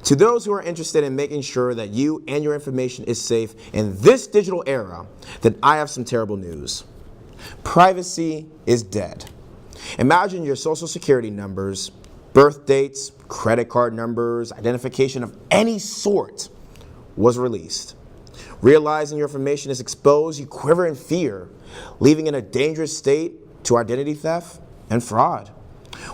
To those who are interested in making sure that you and your information is safe in this digital era, then I have some terrible news. Privacy is dead. Imagine your social security numbers, birth dates, credit card numbers, identification of any sort was released. Realizing your information is exposed, you quiver in fear, leaving in a dangerous state to identity theft and fraud.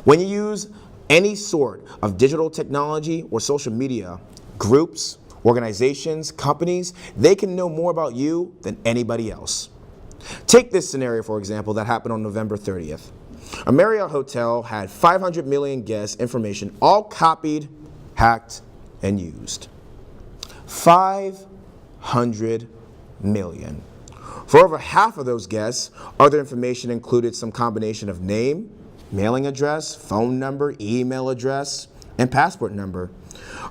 When you use any sort of digital technology or social media, groups, organizations, companies, they can know more about you than anybody else. Take this scenario, for example, that happened on November 30th. A Marriott Hotel had 500 million guests' information all copied, hacked, and used. 500 million. For over half of those guests, other information included some combination of name, mailing address, phone number, email address, and passport number.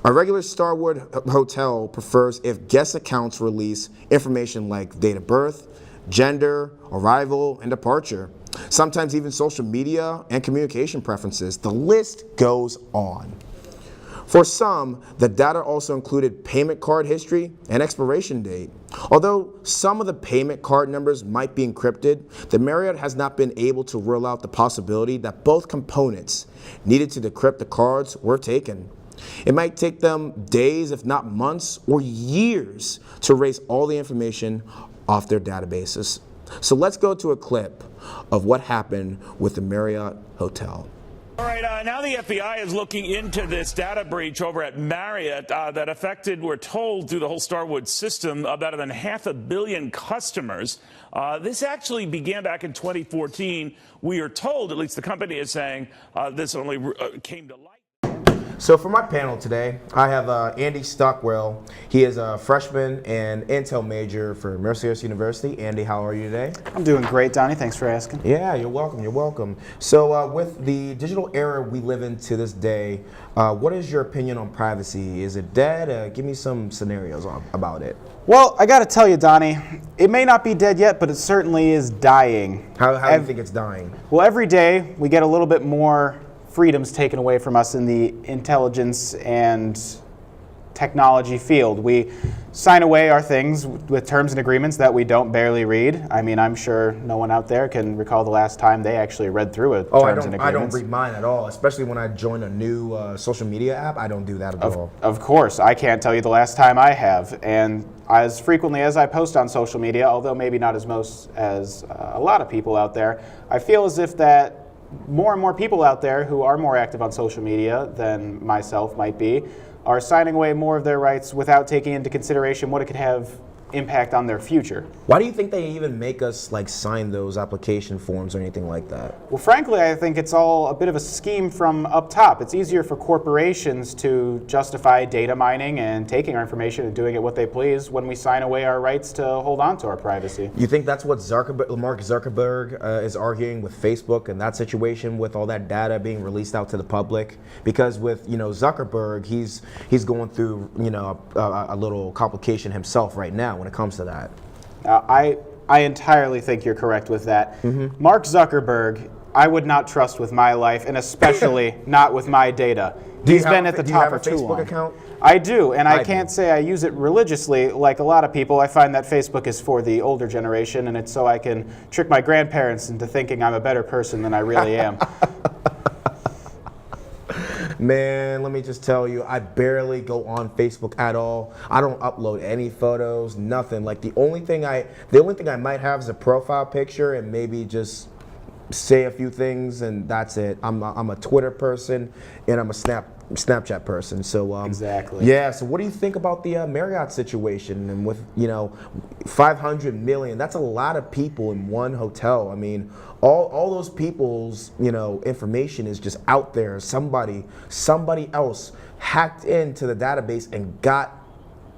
A regular Starwood hotel prefers if guest accounts release information like date of birth, gender, arrival, and departure. Sometimes even social media and communication preferences. The list goes on. For some, the data also included payment card history and expiration date. Although some of the payment card numbers might be encrypted, the Marriott has not been able to rule out the possibility that both components needed to decrypt the cards were taken. It might take them days, if not months, or years to erase all the information off their databases. So let's go to a clip of what happened with the Marriott Hotel. All right, now the FBI is looking into this data breach over at Marriott that affected, we're told, through the whole Starwood system, about than 500 million customers. This actually began back in 2014. We are told, at least the company is saying, this only came to light. So for my panel today, I have Andy Stockwell. He is a freshman and Intel major for Mercyhurst University. Andy, how are you today? I'm doing great, Donnie. Thanks for asking. Yeah, you're welcome. You're welcome. So with the digital era we live in to this day, what is your opinion on privacy? Is it dead? Give me some scenarios about it. Well, I got to tell you, Donnie, it may not be dead yet, but it certainly is dying. How do you think it's dying? Well, every day we get a little bit more freedoms taken away from us in the intelligence and technology field. We sign away our things with terms and agreements that we don't barely read. I mean, I'm sure no one out there can recall the last time they actually read through a terms and agreements. I don't read mine at all, especially when I join a new social media app. I don't do that at all. Of course, I can't tell you the last time I have. And as frequently as I post on social media, although maybe not as most as a lot of people out there, I feel as if that more and more people out there who are more active on social media than myself might be are signing away more of their rights without taking into consideration what it could have impact on their future. Why do you think they even make us sign those application forms or anything like that? Well, frankly, I think it's all a bit of a scheme from up top. It's easier for corporations to justify data mining and taking our information and doing it what they please when we sign away our rights to hold on to our privacy. You think that's what Mark Zuckerberg is arguing with Facebook and that situation with all that data being released out to the public? Because with Zuckerberg, he's going through a little complication himself right now when it comes to that. I entirely think you're correct with that. Mm-hmm. Mark Zuckerberg, I would not trust with my life, and especially not with my data. He's been at the top for too long. Do you have a Facebook account? I do, and I can't say I use it religiously like a lot of people. I find that Facebook is for the older generation, and it's so I can trick my grandparents into thinking I'm a better person than I really am. Man, let me just tell you, I barely go on Facebook at all. I don't upload any photos, nothing. The only thing I might have is a profile picture and maybe just say a few things, and that's it. I'm a Twitter person and I'm a Snapchat person. So exactly. Yeah. So what do you think about the Marriott situation and with 500 million? That's a lot of people in one hotel. I mean, all those people's information is just out there. Somebody else hacked into the database and got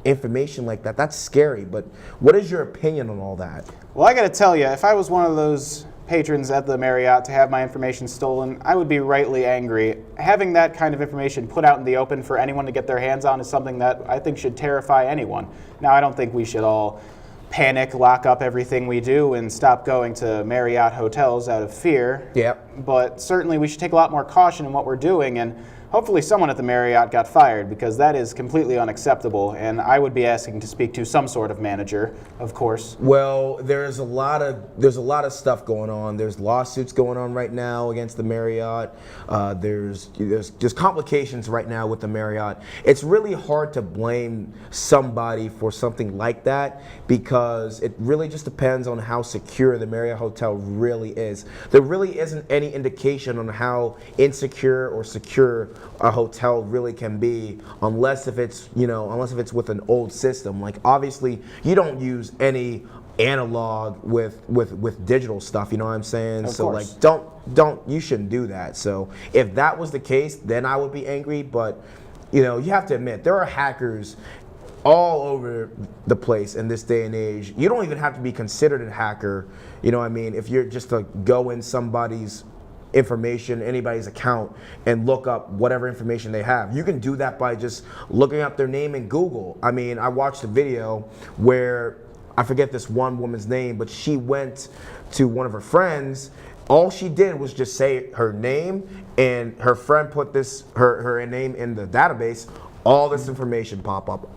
information like that. That's scary. But what is your opinion on all that? Well, I got to tell you, if I was one of those patrons at the Marriott to have my information stolen, I would be rightly angry. Having that kind of information put out in the open for anyone to get their hands on is something that I think should terrify anyone. Now, I don't think we should all panic, lock up everything we do, and stop going to Marriott hotels out of fear. Yep. But certainly we should take a lot more caution in what we're doing. And hopefully someone at the Marriott got fired, because that is completely unacceptable, and I would be asking to speak to some sort of manager, of course. Well, there's a lot of stuff going on. There's lawsuits going on right now against the Marriott. There's just complications right now with the Marriott. It's really hard to blame somebody for something like that, because it really just depends on how secure the Marriott Hotel really is. There really isn't any indication on how insecure or secure a hotel really can be, unless if it's with an old system. Like, obviously you don't use any analog with digital stuff, you know what I'm saying? Of so course. like you shouldn't do that. So if that was the case, then I would be angry. But you have to admit, there are hackers all over the place in this day and age. You don't even have to be considered a hacker, you know what I mean, if you're just to go in somebody's information, anybody's account, and look up whatever information they have. You can do that by just looking up their name in Google. I mean, I watched a video where, I forget this one woman's name, but she went to one of her friends. All she did was just say her name, and her friend put her name in the database. All this information pop up.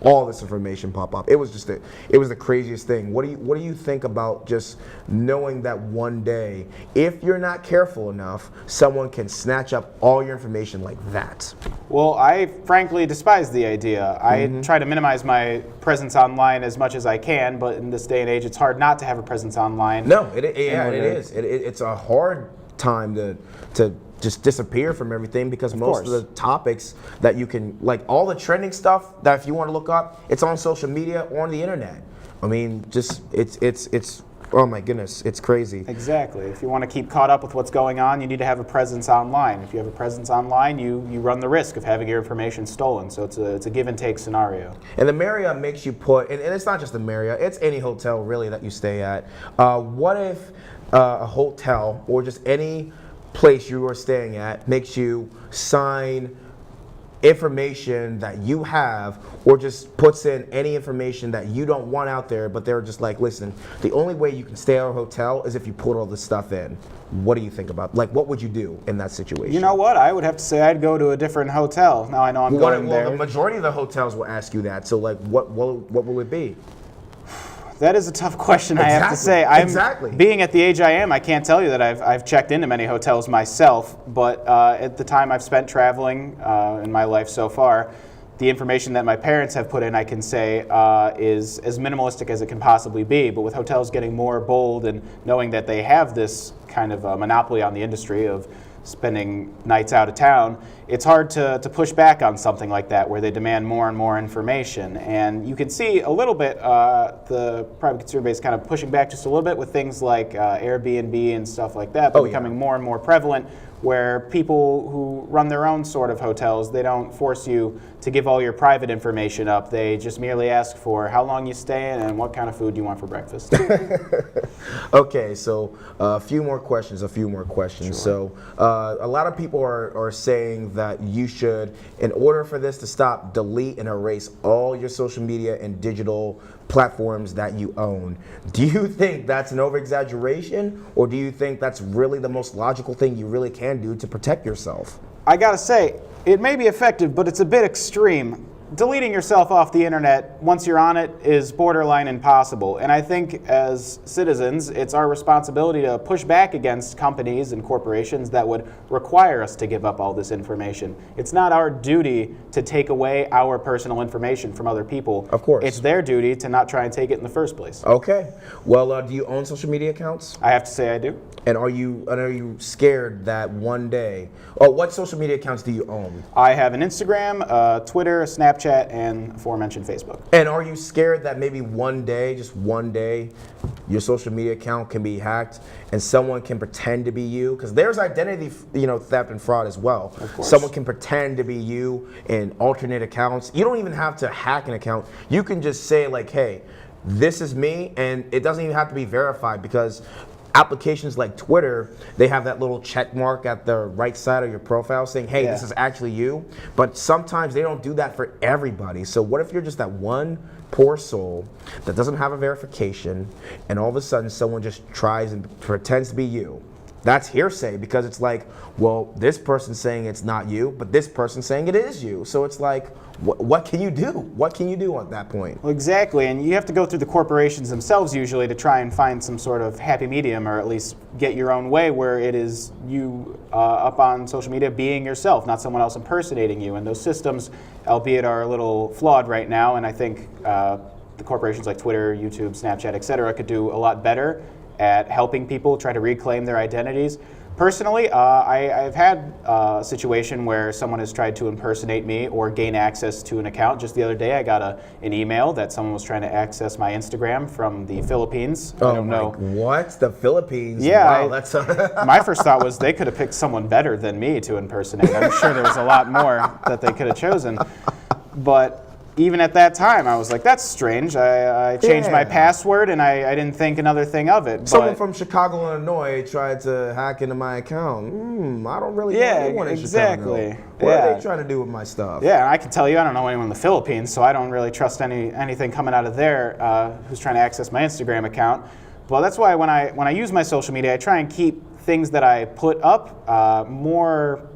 It was the craziest thing. What do you think about just knowing that one day, if you're not careful enough, someone can snatch up all your information like that? Well, I frankly despise the idea. I try to minimize my presence online as much as I can, but in this day and age, it's hard not to have a presence online. No, it is. It's a hard time to just disappear from everything, because most of the topics that you can, like all the trending stuff that if you want to look up, it's on social media or on the internet. I mean, just it's oh my goodness, it's crazy. Exactly. If you want to keep caught up with what's going on, you need to have a presence online. If you have a presence online, you run the risk of having your information stolen. So it's a give and take scenario. And the Marriott makes you put, and it's not just the Marriott, it's any hotel really that you stay at. What if a hotel or just any place you are staying at makes you sign information that you have, or just puts in any information that you don't want out there, but they're just like, listen, the only way you can stay at our hotel is if you put all this stuff in. What do you think about, like, what would you do in that situation? You know what? I would have to say I'd go to a different hotel. Now I know I'm going there. The majority of the hotels will ask you that. So like, what will it be? That is a tough question, I have to say. Being at the age I am, I can't tell you that I've checked into many hotels myself, but at the time I've spent traveling in my life so far, the information that my parents have put in, I can say, is as minimalistic as it can possibly be. But with hotels getting more bold and knowing that they have this kind of monopoly on the industry of spending nights out of town, it's hard to push back on something like that where they demand more and more information. And you can see a little bit the private consumer base kind of pushing back just a little bit with things like Airbnb and stuff like that, but becoming more and more prevalent, where people who run their own sort of hotels, they don't force you to give all your private information up. They just merely ask for how long you stay in and what kind of food you want for breakfast. Okay, so a few more questions. Sure. So a lot of people are saying that you should, in order for this to stop, delete and erase all your social media and digital platforms that you own. Do you think that's an over-exaggeration, or do you think that's really the most logical thing you really can do to protect yourself? I gotta say, it may be effective, but it's a bit extreme. Deleting yourself off the internet once you're on it is borderline impossible. And I think as citizens, it's our responsibility to push back against companies and corporations that would require us to give up all this information. It's not our duty to take away our personal information from other people. Of course. It's their duty to not try and take it in the first place. Okay. Well, do you own social media accounts? I have to say I do. And are you scared that one day, what social media accounts do you own? I have an Instagram, Twitter, Snapchat, and aforementioned Facebook. And are you scared that maybe one day, just one day, your social media account can be hacked and someone can pretend to be you? Because there's identity, theft and fraud as well. Of course. Someone can pretend to be you in alternate accounts. You don't even have to hack an account. You can just say like, hey, this is me, and it doesn't even have to be verified, because applications like Twitter, they have that little check mark at the right side of your profile saying, hey, this is actually you. But sometimes they don't do that for everybody. So what if you're just that one poor soul that doesn't have a verification, and all of a sudden someone just tries and pretends to be you? that's hearsay because it's like, well, this person's saying it's not you, but this person's saying it is you. So it's like, what can you do? What can you do at that point? Well, exactly, and you have to go through the corporations themselves usually to try and find some sort of happy medium, or at least get your own way where it is you up on social media being yourself, not someone else impersonating you. And those systems, albeit are a little flawed right now, and I think the corporations like Twitter, YouTube, Snapchat, etc., could do a lot better at helping people try to reclaim their identities. Personally, I've had a situation where someone has tried to impersonate me or gain access to an account. Just the other day, I got an email that someone was trying to access my Instagram from the Philippines. I don't know. What? The Philippines? Yeah. Wow, that's my first thought was they could have picked someone better than me to impersonate. I'm sure there was a lot more that they could have chosen. But even at that time, I was like, that's strange. I changed my password and I didn't think another thing of it. Someone from Chicago, Illinois tried to hack into my account. I don't really know anyone in Chicago. What are they trying to do with my stuff? Yeah, I can tell you, I don't know anyone in the Philippines, so I don't really trust anything coming out of there who's trying to access my Instagram account. Well, that's why when I use my social media, I try and keep things that I put up more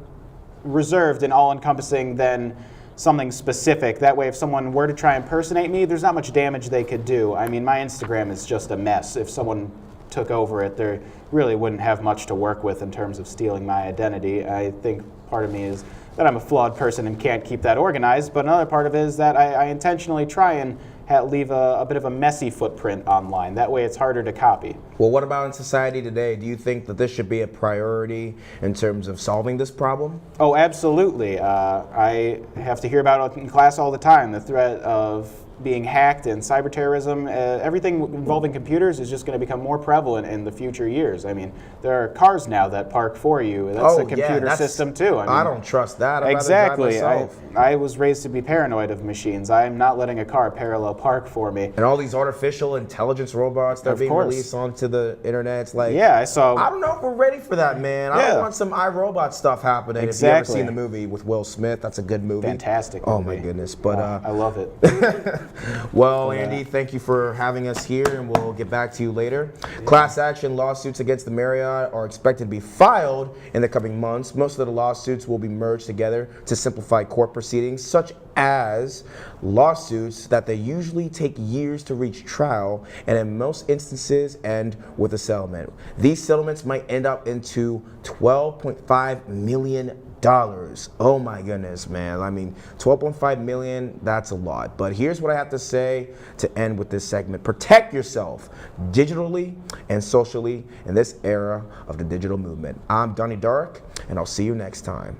reserved and all-encompassing than something specific. That way, if someone were to try and impersonate me, there's not much damage they could do. I mean, my Instagram is just a mess. If someone took over it, they really wouldn't have much to work with in terms of stealing my identity. I think part of me is that I'm a flawed person and can't keep that organized, but another part of it is that I intentionally try and leave a bit of a messy footprint online. That way it's harder to copy. Well, what about in society today? Do you think that this should be a priority in terms of solving this problem? Oh, absolutely. I have to hear about it in class all the time, the threat of being hacked and cyber terrorism. Everything involving computers is just going to become more prevalent in the future years. I mean, there are cars now that park for you. That's a computer system too. I don't trust that. Exactly. I was raised to be paranoid of machines. I am not letting a car parallel park for me. And all these artificial intelligence robots that are being released onto the internet. It's like, yeah, I saw. I don't know if we're ready for that, man. I don't want some iRobot stuff happening. Exactly. If you ever seen the movie with Will Smith, that's a good movie. Fantastic movie. Oh my goodness. But I love it. Well, Andy, thank you for having us here, and we'll get back to you later. Class action lawsuits against the Marriott are expected to be filed in the coming months. Most of the lawsuits will be merged together to simplify court proceedings, such as lawsuits that they usually take years to reach trial, and in most instances end with a settlement. These settlements might end up into $12.5 million. Oh my goodness, man. I mean, 12.5 million, that's a lot. But here's what I have to say to end with this segment. Protect yourself digitally and socially in this era of the digital movement. I'm Donny Dark, and I'll see you next time.